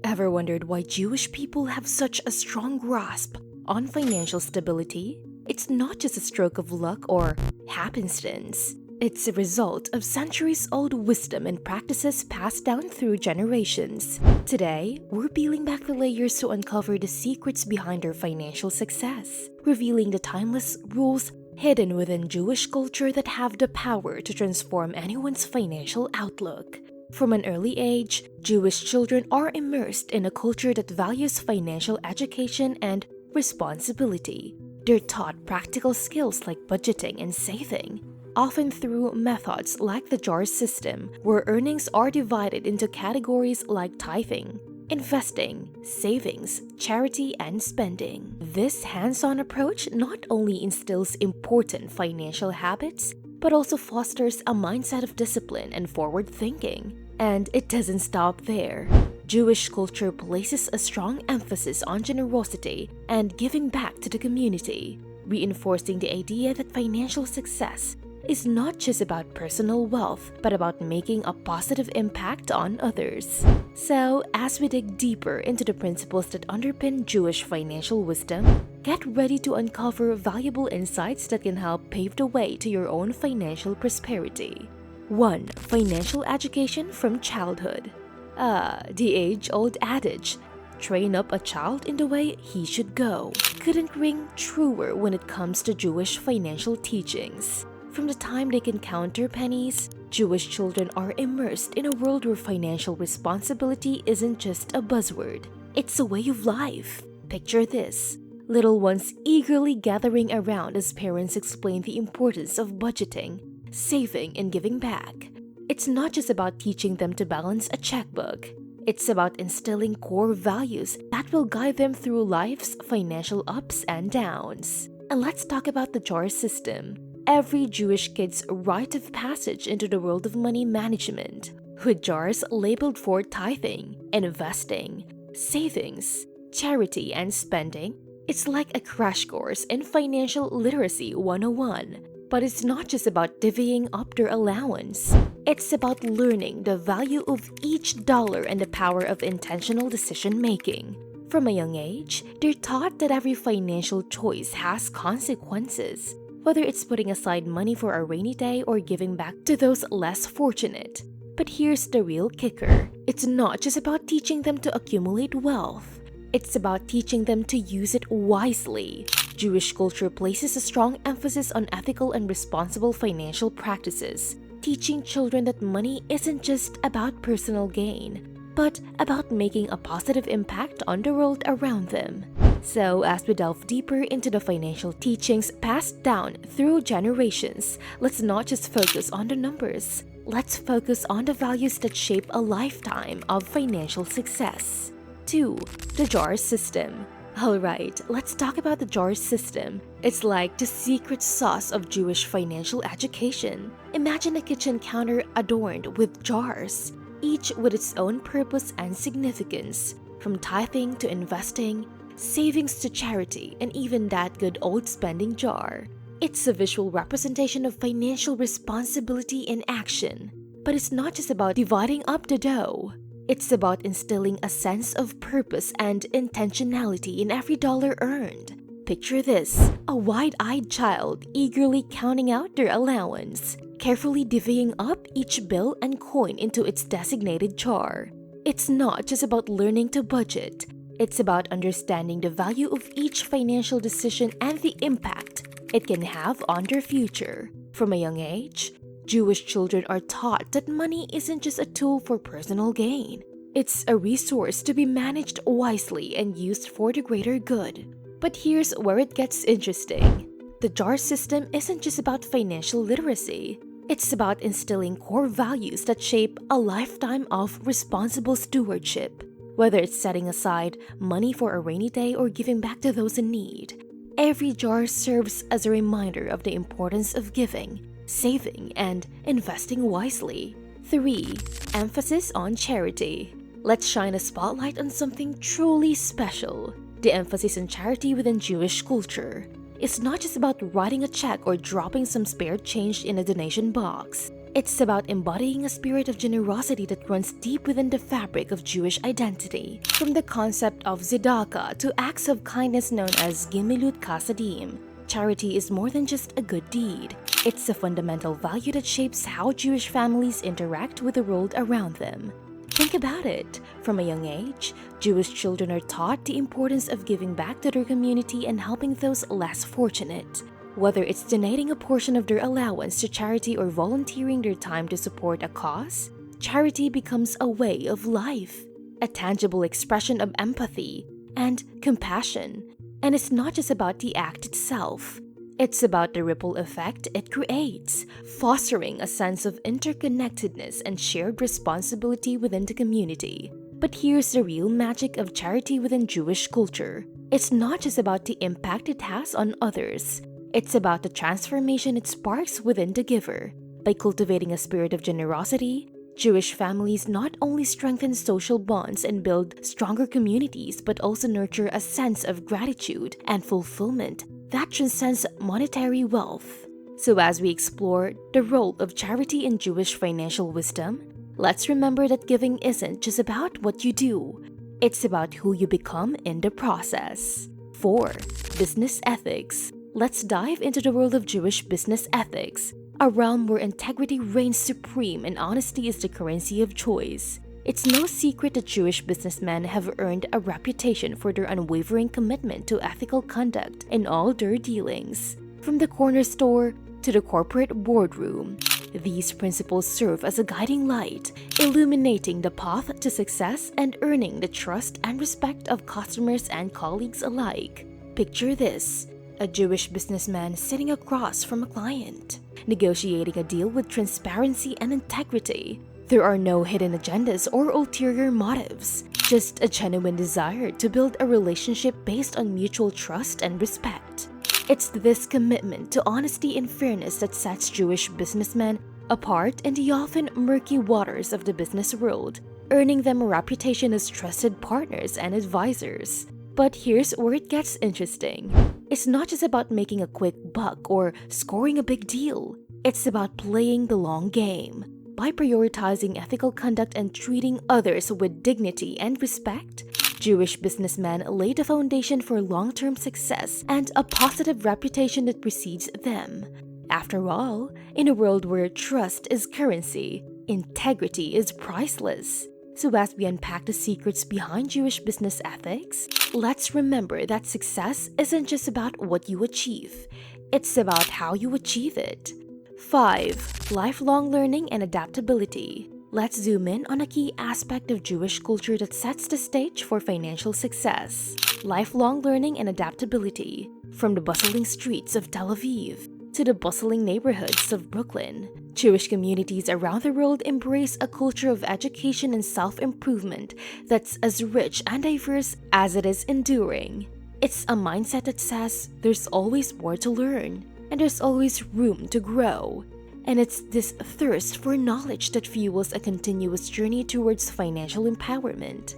Ever wondered why Jewish people have such a strong grasp on financial stability? It's not just a stroke of luck or happenstance. It's a result of centuries-old wisdom and practices passed down through generations. Today, we're peeling back the layers to uncover the secrets behind our financial success, revealing the timeless rules hidden within Jewish culture that have the power to transform anyone's financial outlook. From an early age, Jewish children are immersed in a culture that values financial education and responsibility. They're taught practical skills like budgeting and saving, often through methods like the jar system, where earnings are divided into categories like tithing, investing, savings, charity, and spending. This hands-on approach not only instills important financial habits, but also fosters a mindset of discipline and forward thinking. And it doesn't stop there. Jewish culture places a strong emphasis on generosity and giving back to the community, reinforcing the idea that financial success is not just about personal wealth, but about making a positive impact on others. So, as we dig deeper into the principles that underpin Jewish financial wisdom, get ready to uncover valuable insights that can help pave the way to your own financial prosperity. 1. Financial education from childhood. The age-old adage, train up a child in the way he should go, couldn't ring truer when it comes to Jewish financial teachings. From the time they can count their pennies, Jewish children are immersed in a world where financial responsibility isn't just a buzzword, it's a way of life. Picture this: little ones eagerly gathering around as parents explain the importance of budgeting, saving, and giving back. It's not just about teaching them to balance a checkbook. It's about instilling core values that will guide them through life's financial ups and downs. And let's talk about the jar system, every Jewish kid's rite of passage into the world of money management, with jars labeled for tithing, investing, savings, charity, and spending. It's like a crash course in Financial Literacy 101. But it's not just about divvying up their allowance. It's about learning the value of each dollar and the power of intentional decision-making. From a young age, they're taught that every financial choice has consequences, whether it's putting aside money for a rainy day or giving back to those less fortunate. But here's the real kicker. It's not just about teaching them to accumulate wealth. It's about teaching them to use it wisely. Jewish culture places a strong emphasis on ethical and responsible financial practices, teaching children that money isn't just about personal gain, but about making a positive impact on the world around them. So, as we delve deeper into the financial teachings passed down through generations, let's not just focus on the numbers. Let's focus on the values that shape a lifetime of financial success. 2. The jar system. Alright, let's talk about the jar system. It's like the secret sauce of Jewish financial education. Imagine a kitchen counter adorned with jars, each with its own purpose and significance. From tithing to investing, savings to charity, and even that good old spending jar. It's a visual representation of financial responsibility in action. But it's not just about dividing up the dough. It's about instilling a sense of purpose and intentionality in every dollar earned. Picture this: a wide-eyed child eagerly counting out their allowance, carefully divvying up each bill and coin into its designated jar. It's not just about learning to budget. It's about understanding the value of each financial decision and the impact it can have on their future. From a young age, Jewish children are taught that money isn't just a tool for personal gain. It's a resource to be managed wisely and used for the greater good. But here's where it gets interesting. The jar system isn't just about financial literacy. It's about instilling core values that shape a lifetime of responsible stewardship. Whether it's setting aside money for a rainy day or giving back to those in need, every jar serves as a reminder of the importance of giving, saving, and investing wisely. 3. Emphasis on charity. Let's shine a spotlight on something truly special: the emphasis on charity within Jewish culture. It's not just about writing a check or dropping some spare change in a donation box. It's about embodying a spirit of generosity that runs deep within the fabric of Jewish identity. From the concept of tzedakah to acts of kindness known as gimilut chasadim, charity is more than just a good deed. It's a fundamental value that shapes how Jewish families interact with the world around them. Think about it. From a young age, Jewish children are taught the importance of giving back to their community and helping those less fortunate. Whether it's donating a portion of their allowance to charity or volunteering their time to support a cause, charity becomes a way of life, a tangible expression of empathy and compassion. And it's not just about the act itself. It's about the ripple effect it creates, fostering a sense of interconnectedness and shared responsibility within the community. But here's the real magic of charity within Jewish culture. It's not just about the impact it has on others. It's about the transformation it sparks within the giver. By cultivating a spirit of generosity, Jewish families not only strengthen social bonds and build stronger communities, but also nurture a sense of gratitude and fulfillment that transcends monetary wealth. So as we explore the role of charity in Jewish financial wisdom, let's remember that giving isn't just about what you do. It's about who you become in the process. 4. Business ethics. Let's dive into the world of Jewish business ethics, a realm where integrity reigns supreme and honesty is the currency of choice. It's no secret that Jewish businessmen have earned a reputation for their unwavering commitment to ethical conduct in all their dealings. From the corner store to the corporate boardroom, these principles serve as a guiding light, illuminating the path to success and earning the trust and respect of customers and colleagues alike. Picture this. A Jewish businessman sitting across from a client, negotiating a deal with transparency and integrity. There are no hidden agendas or ulterior motives, just a genuine desire to build a relationship based on mutual trust and respect. It's this commitment to honesty and fairness that sets Jewish businessmen apart in the often murky waters of the business world, earning them a reputation as trusted partners and advisors. But here's where it gets interesting. It's not just about making a quick buck or scoring a big deal. It's about playing the long game. By prioritizing ethical conduct and treating others with dignity and respect, Jewish businessmen lay the foundation for long-term success and a positive reputation that precedes them. After all, in a world where trust is currency, integrity is priceless. So as we unpack the secrets behind Jewish business ethics, let's remember that success isn't just about what you achieve. It's about how you achieve it. 5. Lifelong learning and adaptability. Let's zoom in on a key aspect of Jewish culture that sets the stage for financial success. Lifelong learning and adaptability. From the bustling streets of Tel Aviv to the bustling neighborhoods of Brooklyn, Jewish communities around the world embrace a culture of education and self-improvement that's as rich and diverse as it is enduring. It's a mindset that says there's always more to learn, and there's always room to grow. And it's this thirst for knowledge that fuels a continuous journey towards financial empowerment.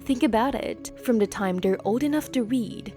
Think about it, from the time they're old enough to read,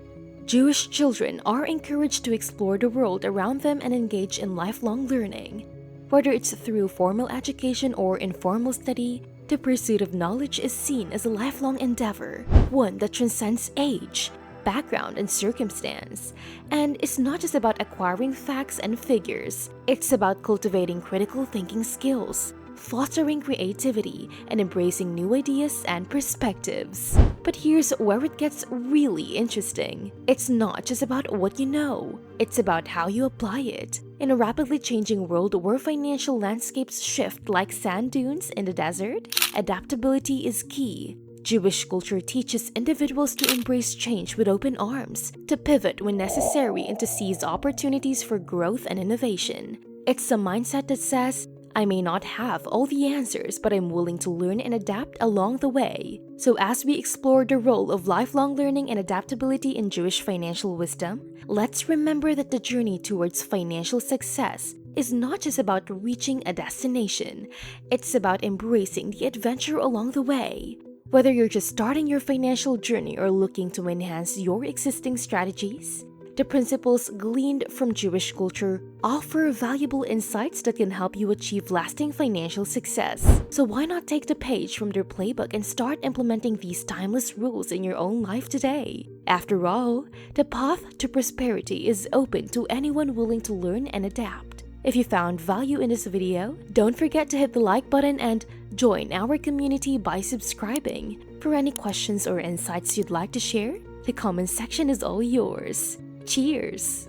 Jewish children are encouraged to explore the world around them and engage in lifelong learning. Whether it's through formal education or informal study, the pursuit of knowledge is seen as a lifelong endeavor, one that transcends age, background, and circumstance. And it's not just about acquiring facts and figures, it's about cultivating critical thinking skills, fostering creativity, and embracing new ideas and perspectives. But here's where it gets really interesting. It's not just about what you know, it's about how you apply it. In a rapidly changing world where financial landscapes shift like sand dunes in the desert, adaptability is key. Jewish culture teaches individuals to embrace change with open arms, to pivot when necessary, and to seize opportunities for growth and innovation. It's a mindset that says, I may not have all the answers, but I'm willing to learn and adapt along the way. So as we explore the role of lifelong learning and adaptability in Jewish financial wisdom, let's remember that the journey towards financial success is not just about reaching a destination. It's about embracing the adventure along the way. Whether you're just starting your financial journey or looking to enhance your existing strategies, The principles gleaned from Jewish culture offer valuable insights that can help you achieve lasting financial success. So why not take the page from their playbook and start implementing these timeless rules in your own life today? After all, the path to prosperity is open to anyone willing to learn and adapt. If you found value in this video, don't forget to hit the like button and join our community by subscribing. For any questions or insights you'd like to share, the comment section is all yours. Cheers!